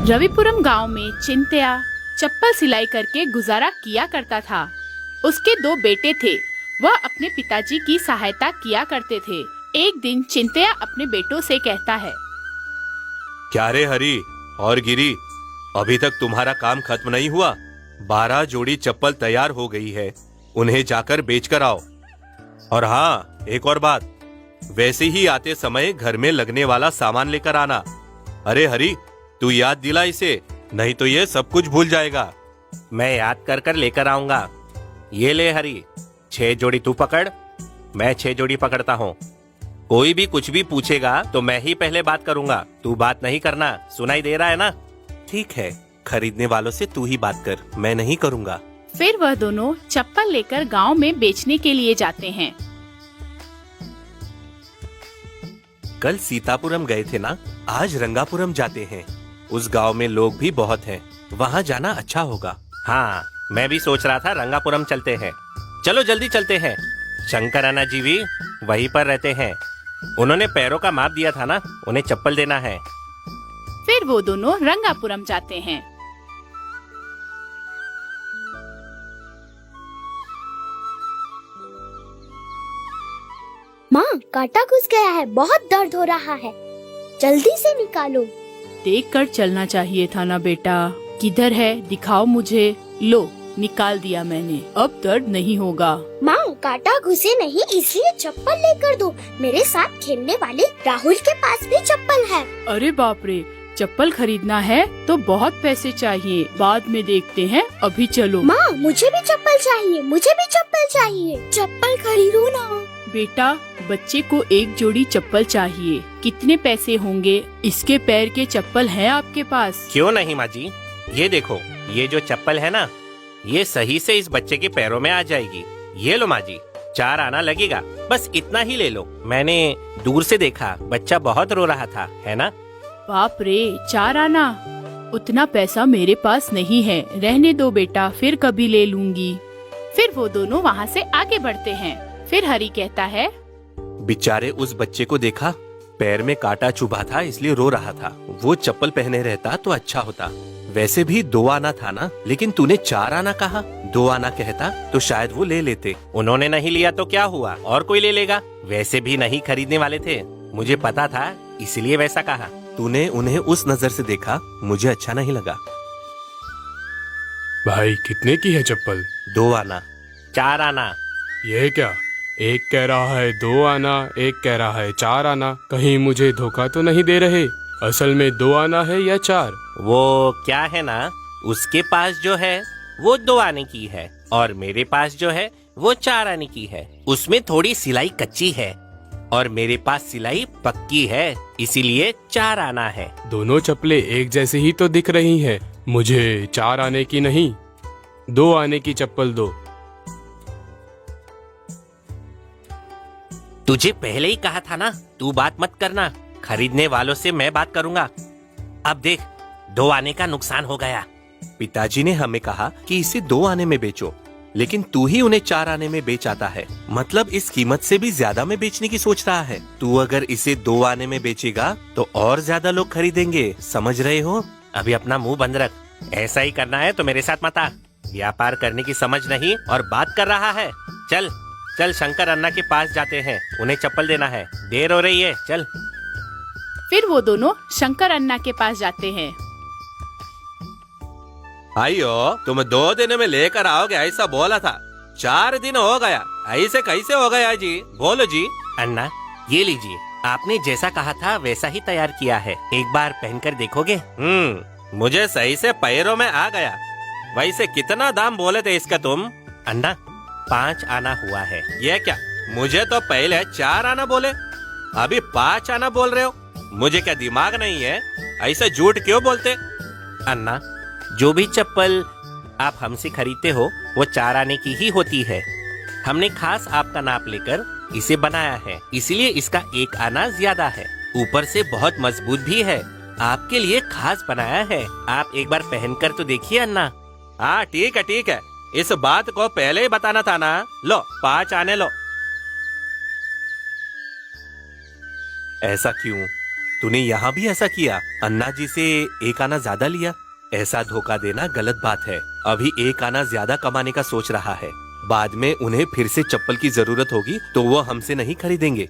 रविपुरम गांव में चिंतया चप्पल सिलाई करके गुजारा किया करता था। उसके दो बेटे थे। वह अपने पिताजी की सहायता किया करते थे। एक दिन चिंतया अपने बेटों से कहता है, क्या रे हरी और गिरी, अभी तक तुम्हारा काम खत्म नहीं हुआ? 12 जोड़ी चप्पल तैयार हो गई है, उन्हें जाकर बेच कर आओ। और हाँ, एक और बात, वैसे ही आते समय घर में लगने वाला सामान लेकर आना। अरे हरी, तू याद दिला इसे, नहीं तो ये सब कुछ भूल जाएगा। मैं याद कर कर लेकर आऊंगा। ये ले हरी, 6 जोड़ी तू पकड़, मैं 6 जोड़ी पकड़ता हूँ। कोई भी कुछ भी पूछेगा तो मैं ही पहले बात करूंगा, तू बात नहीं करना। सुनाई दे रहा है ना? ठीक है, खरीदने वालों से तू ही बात कर, मैं नहीं करूंगा। फिर वह दोनों चप्पल लेकर गांव में बेचने के लिए जाते हैं। कल सीतापुरम गए थे ना, आज रंगापुरम जाते हैं। उस गांव में लोग भी बहुत हैं, वहाँ जाना अच्छा होगा। हाँ, मैं भी सोच रहा था रंगापुरम चलते हैं। चलो जल्दी चलते हैं। शंकर अन्ना जी भी वहीं पर रहते हैं। उन्होंने पैरों का माप दिया था ना, उन्हें चप्पल देना है। फिर वो दोनों रंगापुरम जाते हैं। माँ, कांटा घुस गया है, बहुत दर्द हो रहा है, जल्दी से निकालो। देखकर चलना चाहिए था ना बेटा, किधर है दिखाओ मुझे। लो, निकाल दिया मैंने, अब दर्द नहीं होगा। माँ, कांटा घुसे नहीं इसलिए चप्पल लेकर दो। मेरे साथ खेलने वाले राहुल के पास भी चप्पल है। अरे बाप रे, चप्पल खरीदना है तो बहुत पैसे चाहिए, बाद में देखते हैं, अभी चलो। माँ, मुझे भी चप्पल चाहिए, मुझे भी चप्पल चाहिए, चप्पल खरीदो ना। बेटा, बच्चे को एक जोड़ी चप्पल चाहिए, कितने पैसे होंगे? इसके पैर के चप्पल हैं आपके पास? क्यों नहीं माँ जी, ये देखो, ये जो चप्पल है ना, ये सही से इस बच्चे के पैरों में आ जाएगी। ये लो माँ जी, 4 आना लगेगा, बस इतना ही ले लो। मैंने दूर से देखा, बच्चा बहुत रो रहा था, है ना? बाप रे, 4 आना? उतना पैसा मेरे पास नहीं है, रहने दो बेटा, फिर कभी ले लूंगी। फिर वो दोनों वहाँ से आगे बढ़ते हैं। फिर हरी कहता है, बेचारे उस बच्चे को देखा, पैर में कांटा चुभा था इसलिए रो रहा था। वो चप्पल पहने रहता तो अच्छा होता। वैसे भी 2 आना था ना, लेकिन तूने 4 आना कहा। 2 आना कहता तो शायद वो ले लेते। उन्होंने नहीं लिया तो क्या हुआ, और कोई ले लेगा। वैसे भी नहीं खरीदने वाले थे, मुझे पता था, इसलिए वैसा कहा। तूने उन्हें उस नजर से देखा, मुझे अच्छा नहीं लगा। भाई, कितने की है चप्पल? 2 आना। 4 आना। ये क्या, एक कह रहा है 2 आना, एक कह रहा है 4 आना। कहीं मुझे धोखा तो नहीं दे रहे? असल में 2 आना है या 4? वो क्या है ना, उसके पास जो है वो 2 आने की है, और मेरे पास जो है वो 4 आने की है। उसमें थोड़ी सिलाई कच्ची है और मेरे पास सिलाई पक्की है, इसीलिए 4 आना है। दोनों चप्पलें एक जैसी ही तो दिख रही हैं। मुझे 4 आने की नहीं, 2 आने की चप्पल दो। तुझे पहले ही कहा था ना, तू बात मत करना, खरीदने वालों से मैं बात करूंगा। अब देख, 2 आने का नुकसान हो गया। पिताजी ने हमें कहा कि इसे 2 आने में बेचो, लेकिन तू ही उन्हें 4 आने में बेच आता है। मतलब इस कीमत से भी ज्यादा में बेचने की सोच रहा है। तू अगर इसे 2 आने में बेचेगा तो और ज्यादा लोग खरीदेंगे, समझ रहे हो? अभी अपना मुंह बंद रख। ऐसा ही करना है तो मेरे साथ मत आ। व्यापार करने की समझ नहीं और बात कर रहा है। चल चल, शंकर अन्ना के पास जाते हैं, उन्हें चप्पल देना है, देर हो रही है, चल। फिर वो दोनों शंकर अन्ना के पास जाते हैं। आइयो, तुम 2 दिन में लेकर आओगे ऐसा बोला था, 4 दिन हो गया, ऐसे कैसे हो गया जी? बोलो जी। अन्ना, ये लीजिए, आपने जैसा कहा था वैसा ही तैयार किया है, एक बार पहनकर देखोगे? मुझे सही से पैरों में आ गया। वैसे कितना दाम बोले थे इसका तुम? अन्ना, 5 आना हुआ है। ये क्या, मुझे तो पहले 4 आना बोले, अभी 5 आना बोल रहे हो? मुझे क्या दिमाग नहीं है? ऐसा झूठ क्यों बोलते? अन्ना, जो भी चप्पल आप हमसे खरीदते हो वो 4 आने की ही होती है। हमने खास आपका नाप लेकर इसे बनाया है, इसीलिए इसका 1 आना ज्यादा है। ऊपर से बहुत मजबूत भी है, आपके लिए खास बनाया है। आप एक बार पहनकर तो देखिए अन्ना। हाँ ठीक है ठीक है, इस बात को पहले ही बताना था ना। लो 5 आने लो। ऐसा क्यों? तूने यहाँ भी ऐसा किया, अन्ना जी से एक आना ज्यादा लिया। ऐसा धोखा देना गलत बात है। अभी एक आना ज्यादा कमाने का सोच रहा है, बाद में उन्हें फिर से चप्पल की जरूरत होगी तो वो हमसे नहीं खरीदेंगे।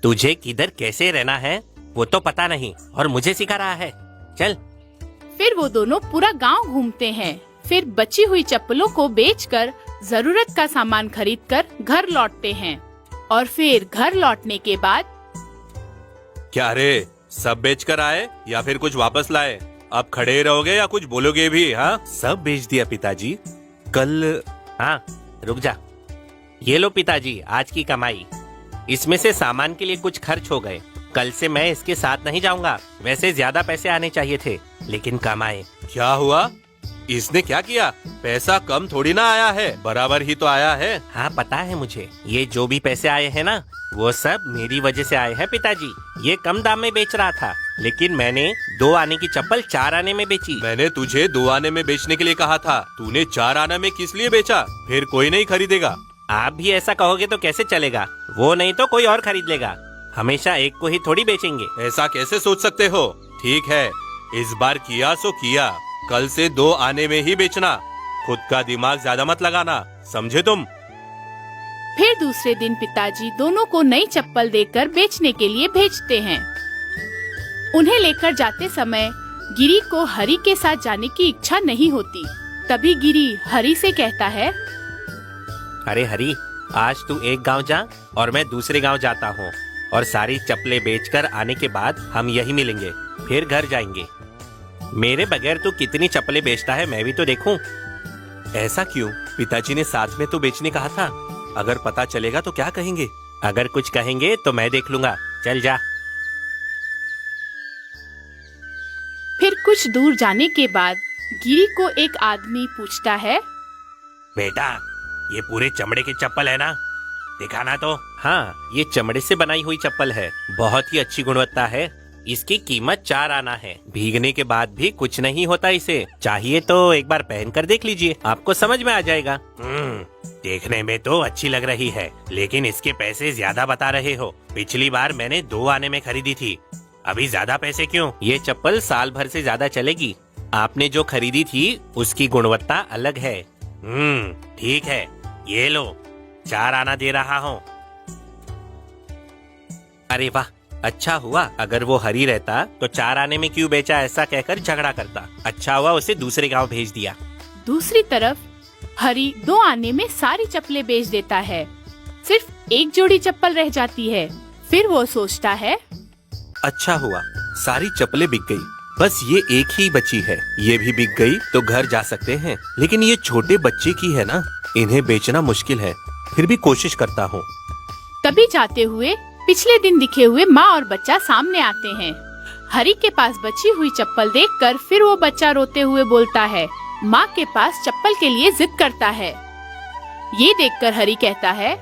तुझे किधर कैसे रहना है वो तो पता नहीं, और मुझे सिखा रहा है। चल। फिर वो दोनों पूरा गांव घूमते हैं। फिर बची हुई चप्पलों को बेचकर जरूरत का सामान खरीदकर घर लौटते हैं। और फिर घर लौटने के बाद क्या रे, सब बेच कर आए या फिर कुछ वापस लाए? अब खड़े रहोगे या कुछ बोलोगे भी? हाँ, सब बेच दिया पिताजी। कल हाँ, रुक जा। ये लो पिताजी, आज की कमाई। इसमें से सामान के लिए कुछ खर्च हो गए। कल से मैं इसके साथ नहीं जाऊंगा। वैसे ज्यादा पैसे आने चाहिए थे, लेकिन कम आए। क्या हुआ? इसने क्या किया? पैसा कम थोड़ी ना आया है, बराबर ही तो आया है। हाँ पता है मुझे। ये जो भी पैसे आए हैं ना, वो सब मेरी वजह से आए हैं पिताजी। ये कम दाम में बेच रहा था, लेकिन मैंने 2 आने की चप्पल 4 आने में बेची। मैंने तुझे 2 आने में बेचने के लिए कहा था, तूने 4 आने में किस लिए बेचा? फिर कोई नहीं खरीदेगा। आप भी ऐसा कहोगे तो कैसे चलेगा? वो नहीं तो कोई और खरीद लेगा। हमेशा एक को ही थोड़ी बेचेंगे। ऐसा कैसे सोच सकते हो? ठीक है, इस बार किया सो किया, कल से 2 आने में ही बेचना। खुद का दिमाग ज्यादा मत लगाना, समझे तुम? फिर दूसरे दिन पिताजी दोनों को नई चप्पल देकर बेचने के लिए भेजते हैं। उन्हें लेकर जाते समय गिरी को हरी के साथ जाने की इच्छा नहीं होती। तभी गिरी हरी से कहता है, अरे हरी, आज तू एक गांव जा और मैं दूसरे गांव जाता हूँ, और सारी चप्पलें बेचकर आने के बाद हम यही मिलेंगे, फिर घर जाएंगे। मेरे बगैर तू कितनी चप्पलें बेचता है, मैं भी तो देखूं। ऐसा क्यों? पिताजी ने साथ में तो बेचने कहा था। अगर पता चलेगा तो क्या कहेंगे? अगर कुछ कहेंगे तो मैं देख लूंगा। चल जा। फिर कुछ दूर जाने के बाद गिरी को एक आदमी पूछता है, बेटा, ये पूरे चमड़े की चप्पल है ना? दिखाना तो। हाँ, ये चमड़े से बनाई हुई चप्पल है। बहुत ही अच्छी गुणवत्ता है। इसकी कीमत 4 आना है। भीगने के बाद भी कुछ नहीं होता इसे। चाहिए तो एक बार पहन कर देख लीजिए, आपको समझ में आ जाएगा। देखने में तो अच्छी लग रही है, लेकिन इसके पैसे ज्यादा बता रहे हो। पिछली बार मैंने 2 आने में खरीदी थी, अभी ज्यादा पैसे क्यों? ये चप्पल साल भर से ज्यादा चलेगी। आपने जो खरीदी थी उसकी गुणवत्ता अलग है। ठीक है, ये लो, 4 आना दे रहा हूँ। अरे वाह, अच्छा हुआ। अगर वो हरी रहता तो 4 आने में क्यों बेचा ऐसा कहकर झगड़ा करता। अच्छा हुआ उसे दूसरे गांव भेज दिया। दूसरी तरफ हरी 2 आने में सारी चप्पलें बेच देता है। सिर्फ एक जोड़ी चप्पल रह जाती है। फिर वो सोचता है, अच्छा हुआ, सारी चप्पलें बिक गई, बस ये एक ही बची है। ये भी बिक गई तो घर जा सकते हैं, लेकिन ये छोटे बच्चे की है ना, इन्हें बेचना मुश्किल है। फिर भी कोशिश करता हूँ। तभी जाते हुए पिछले दिन दिखे हुए माँ और बच्चा सामने आते हैं। हरी के पास बची हुई चप्पल देखकर फिर वो बच्चा रोते हुए बोलता है, माँ के पास चप्पल के लिए जिद करता है। ये देखकर हरी कहता है,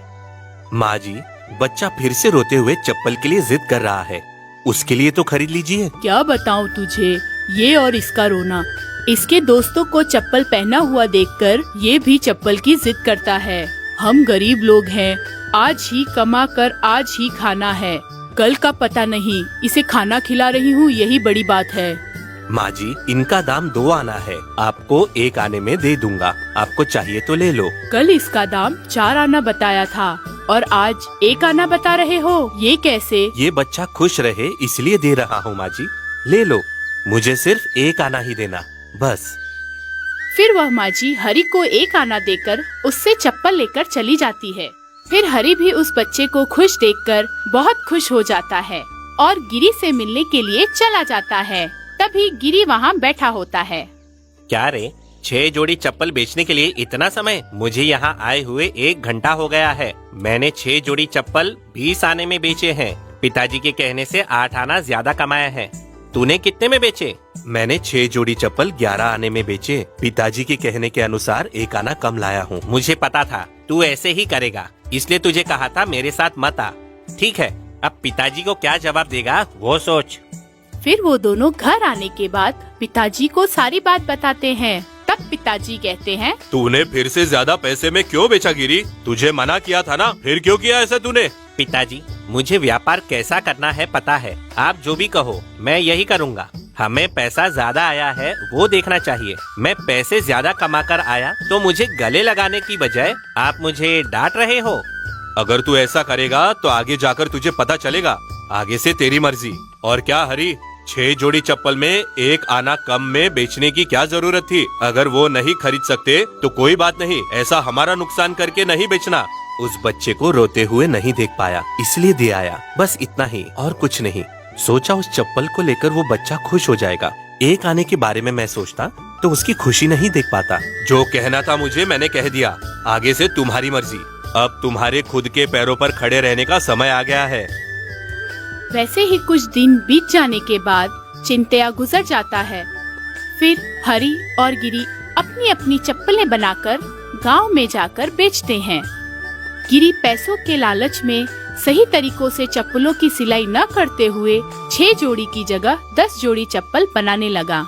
माँ जी, बच्चा फिर से रोते हुए चप्पल के लिए जिद कर रहा है, उसके लिए तो खरीद लीजिए। क्या बताऊँ तुझे, ये और इसका रोना। इसके दोस्तों को चप्पल पहना हुआ देखकर ये भी चप्पल की जिद करता है। हम गरीब लोग हैं, आज ही कमा कर आज ही खाना है, कल का पता नहीं। इसे खाना खिला रही हूँ, यही बड़ी बात है। माँ जी, इनका दाम 2 आना है, आपको 1 आने में दे दूंगा। आपको चाहिए तो ले लो। कल इसका दाम 4 आना बताया था और आज 1 आना बता रहे हो, ये कैसे? ये बच्चा खुश रहे इसलिए दे रहा हूँ माँ जी, ले लो। मुझे सिर्फ 1 आना ही देना, बस। फिर वह माँ जी हरी को 1 आना देकर उससे चप्पल लेकर चली जाती है। फिर हरी भी उस बच्चे को खुश देखकर बहुत खुश हो जाता है और गिरी से मिलने के लिए चला जाता है। तभी गिरी वहाँ बैठा होता है। क्या रे, 6 जोड़ी चप्पल बेचने के लिए इतना समय? मुझे यहाँ आए हुए 1 घंटा हो गया है। मैंने 6 जोड़ी चप्पल 20 आने में बेचे हैं। पिताजी के कहने से 8 आना ज्यादा कमाया है। तूने कितने में बेचे? मैंने 6 जोड़ी चप्पल 11 आने में बेचे। पिताजी के कहने के अनुसार 1 आना कम लाया हूँ। मुझे पता था तू ऐसे ही करेगा, इसलिए तुझे कहा था मेरे साथ मत आ। ठीक है, अब पिताजी को क्या जवाब देगा वो सोच। फिर वो दोनों घर आने के बाद पिताजी को सारी बात बताते हैं। तब पिताजी कहते हैं, तूने फिर से ज्यादा पैसे में क्यों बेचा गिरी? तुझे मना किया था ना, फिर क्यों किया ऐसा तूने? पिताजी, मुझे व्यापार कैसा करना है पता है। आप जो भी कहो मैं यही करूँगा। हमें पैसा ज्यादा आया है वो देखना चाहिए। मैं पैसे ज्यादा कमा कर आया तो मुझे गले लगाने की बजाय आप मुझे डांट रहे हो। अगर तू ऐसा करेगा तो आगे जाकर तुझे पता चलेगा। आगे से तेरी मर्जी। और क्या हरी, 6 जोड़ी चप्पल में 1 आना कम में बेचने की क्या जरूरत थी? अगर वो नहीं खरीद सकते तो कोई बात नहीं, ऐसा हमारा नुकसान करके नहीं बेचना। उस बच्चे को रोते हुए नहीं देख पाया, इसलिए दे आया, बस इतना ही और कुछ नहीं। सोचा उस चप्पल को लेकर वो बच्चा खुश हो जाएगा। 1 आने के बारे में मैं सोचता तो उसकी खुशी नहीं देख पाता। जो कहना था मुझे मैंने कह दिया, आगे से तुम्हारी मर्जी। अब तुम्हारे खुद के पैरों पर खड़े रहने का समय आ गया है। वैसे ही कुछ दिन बीत जाने के बाद चिंतया गुजर जाता है। फिर हरी और गिरी अपनी अपनी चप्पलें बनाकर गांव में जाकर बेचते हैं। गिरी पैसों के लालच में सही तरीकों से चप्पलों की सिलाई न करते हुए 6 जोड़ी की जगह 10 जोड़ी चप्पल बनाने लगा।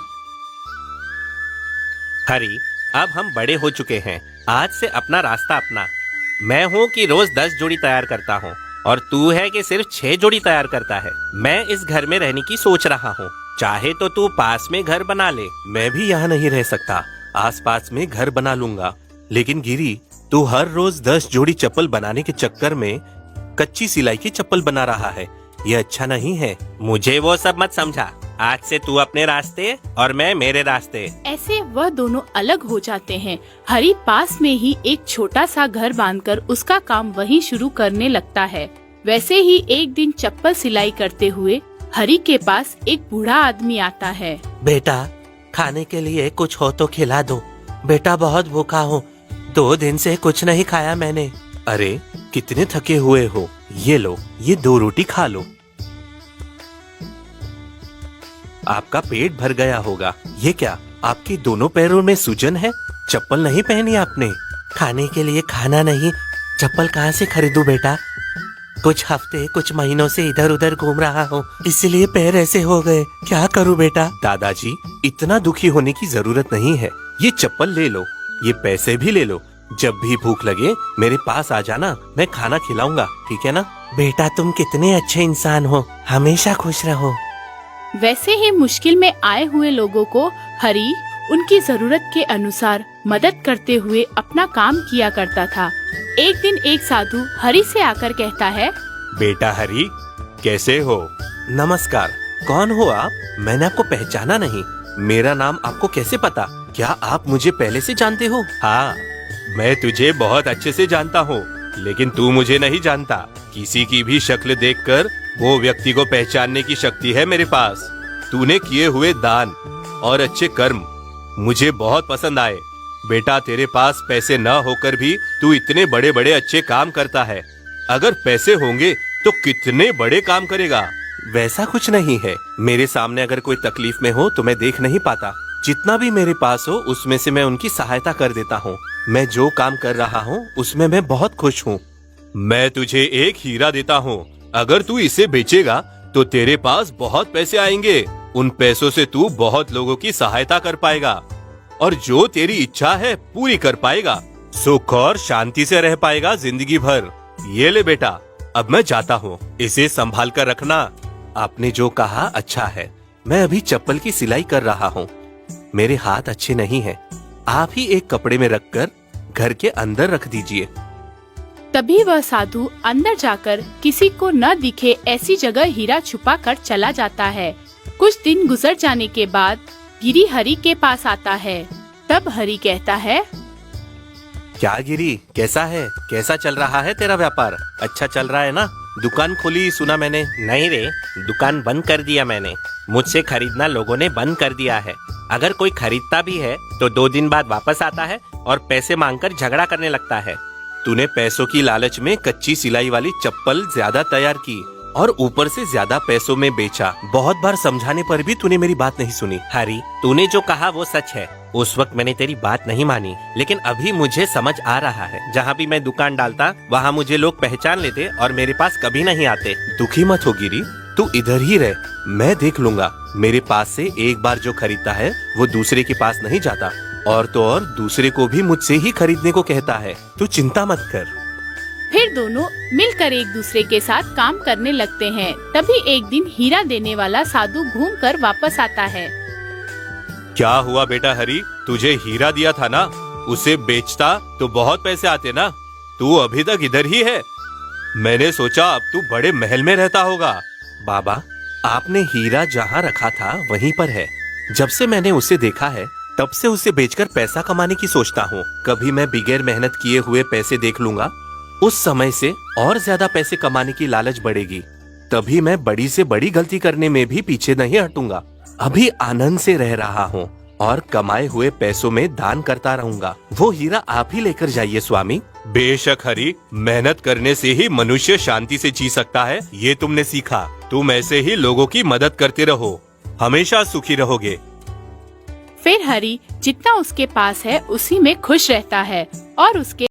हरी, अब हम बड़े हो चुके हैं, आज से अपना रास्ता अपना। मैं हूँ कि रोज 10 जोड़ी तैयार करता हूँ और तू है कि सिर्फ 6 जोड़ी तैयार करता है। मैं इस घर में रहने की सोच रहा हूँ, चाहे तो तू पास में घर बना ले। मैं भी यहाँ नहीं रह सकता, आसपास में घर बना लूंगा। लेकिन गिरी, तू हर रोज 10 जोड़ी चप्पल बनाने के चक्कर में कच्ची सिलाई की चप्पल बना रहा है। ये अच्छा नहीं है। मुझे वो सब मत समझा। आज से तू अपने रास्ते और मैं मेरे रास्ते। ऐसे वह दोनों अलग हो जाते हैं। हरी पास में ही एक छोटा सा घर बांधकर उसका काम वहीं शुरू करने लगता है। वैसे ही एक दिन चप्पल सिलाई करते हुए हरी के पास एक बूढ़ा आदमी आता है। बेटा, खाने के लिए कुछ हो तो खिला दो। बेटा बहुत भूखा हूँ, 2 दिन से कुछ नहीं खाया मैंने। अरे कितने थके हुए हो, ये लो, ये 2 रोटी खा लो। आपका पेट भर गया होगा। ये क्या, आपके दोनों पैरों में सूजन है? चप्पल नहीं पहनी आपने? खाने के लिए खाना नहीं, चप्पल कहाँ से खरीदूं बेटा? कुछ हफ्ते कुछ महीनों से इधर उधर घूम रहा हूँ, इसलिए पैर ऐसे हो गए। क्या करूँ बेटा? दादाजी, इतना दुखी होने की जरूरत नहीं है। ये चप्पल ले लो, ये पैसे भी ले लो। जब भी भूख लगे मेरे पास आ जाना, मैं खाना खिलाऊंगा, ठीक है ना? बेटा तुम कितने अच्छे इंसान हो, हमेशा खुश रहो। वैसे ही मुश्किल में आए हुए लोगों को हरी उनकी जरूरत के अनुसार मदद करते हुए अपना काम किया करता था। एक दिन एक साधु हरी से आकर कहता है, बेटा हरी, कैसे हो? नमस्कार, कौन हो आप? मैंने आपको पहचाना नहीं। मेरा नाम आपको कैसे पता? क्या आप मुझे पहले से जानते हो? हाँ, मैं तुझे बहुत अच्छे से जानता हूँ, लेकिन तू मुझे नहीं जानता। किसी की भी शक्ल देखकर वो व्यक्ति को पहचानने की शक्ति है मेरे पास। तूने किए हुए दान और अच्छे कर्म मुझे बहुत पसंद आए। बेटा, तेरे पास पैसे न होकर भी तू इतने बड़े बड़े अच्छे काम करता है। अगर पैसे होंगे तो कितने बड़े काम करेगा। वैसा कुछ नहीं है। मेरे सामने अगर कोई तकलीफ में हो तो मैं देख नहीं पाता। जितना भी मेरे पास हो उसमें से मैं उनकी सहायता कर देता हूँ। मैं जो काम कर रहा हूँ उसमें मैं बहुत खुश हूँ। मैं तुझे एक हीरा देता हूँ, अगर तू इसे बेचेगा तो तेरे पास बहुत पैसे आएंगे। उन पैसों से तू बहुत लोगों की सहायता कर पाएगा और जो तेरी इच्छा है पूरी कर पाएगा। सुख और शांति से रह पाएगा जिंदगी भर। ये ले बेटा, अब मैं जाता हूँ, इसे संभाल कर रखना। आपने जो कहा अच्छा है। मैं अभी चप्पल की सिलाई कर रहा हूँ, मेरे हाथ अच्छे नहीं हैं। आप ही एक कपड़े में रखकर घर के अंदर रख दीजिए। तभी वह साधु अंदर जाकर किसी को न दिखे ऐसी जगह हीरा छुपा कर चला जाता है। कुछ दिन गुजर जाने के बाद गिरी हरी के पास आता है। तब हरी कहता है, क्या गिरी, कैसा है? कैसा चल रहा है तेरा व्यापार? अच्छा चल रहा है ना? दुकान खोली सुना मैंने। नहीं रे, दुकान बंद कर दिया मैंने। मुझसे खरीदना लोगों ने बंद कर दिया है। अगर कोई खरीदता भी है तो 2 दिन बाद वापस आता है और पैसे मांगकर झगड़ा करने लगता है। तूने पैसों की लालच में कच्ची सिलाई वाली चप्पल ज्यादा तैयार की और ऊपर से ज्यादा पैसों में बेचा। बहुत बार समझाने पर भी तूने मेरी बात नहीं सुनी। हरी, तूने जो कहा वो सच है। उस वक्त मैंने तेरी बात नहीं मानी, लेकिन अभी मुझे समझ आ रहा है। जहाँ भी मैं दुकान डालता वहाँ मुझे लोग पहचान लेते और मेरे पास कभी नहीं आते। दुखी मत हो गिरी, तू इधर ही रह, मैं देख लूंगा। मेरे पास से एक बार जो खरीदता है वो दूसरे के पास नहीं जाता, और तो और दूसरे को भी मुझसे ही खरीदने को कहता है। तू चिंता मत कर। फिर दोनों मिलकर एक दूसरे के साथ काम करने लगते हैं। तभी एक दिन हीरा देने वाला साधु घूमकर वापस आता है। क्या हुआ बेटा हरी, तुझे हीरा दिया था ना, उसे बेचता तो बहुत पैसे आते ना। तू अभी तक इधर ही है। मैंने सोचा अब तू बड़े महल में रहता होगा। बाबा, आपने हीरा जहाँ रखा था वहीं पर है। जब से मैंने उसे देखा है तब से उसे बेचकर पैसा कमाने की सोचता हूँ। कभी मैं बिगैर मेहनत किए हुए पैसे देख लूंगा, उस समय से और ज्यादा पैसे कमाने की लालच बढ़ेगी। तभी मैं बड़ी से बड़ी गलती करने में भी पीछे नहीं हटूंगा। अभी आनंद से रह रहा हूँ और कमाए हुए पैसों में दान करता रहूंगा। वो हीरा आप ही लेकर जाइए स्वामी। बेशक हरी, मेहनत करने से ही मनुष्य शांति से जी सकता है, ये तुमने सीखा। तुम ऐसे ही लोगों की मदद करते रहो, हमेशा सुखी रहोगे। फिर हरी जितना उसके पास है उसी में खुश रहता है और उसके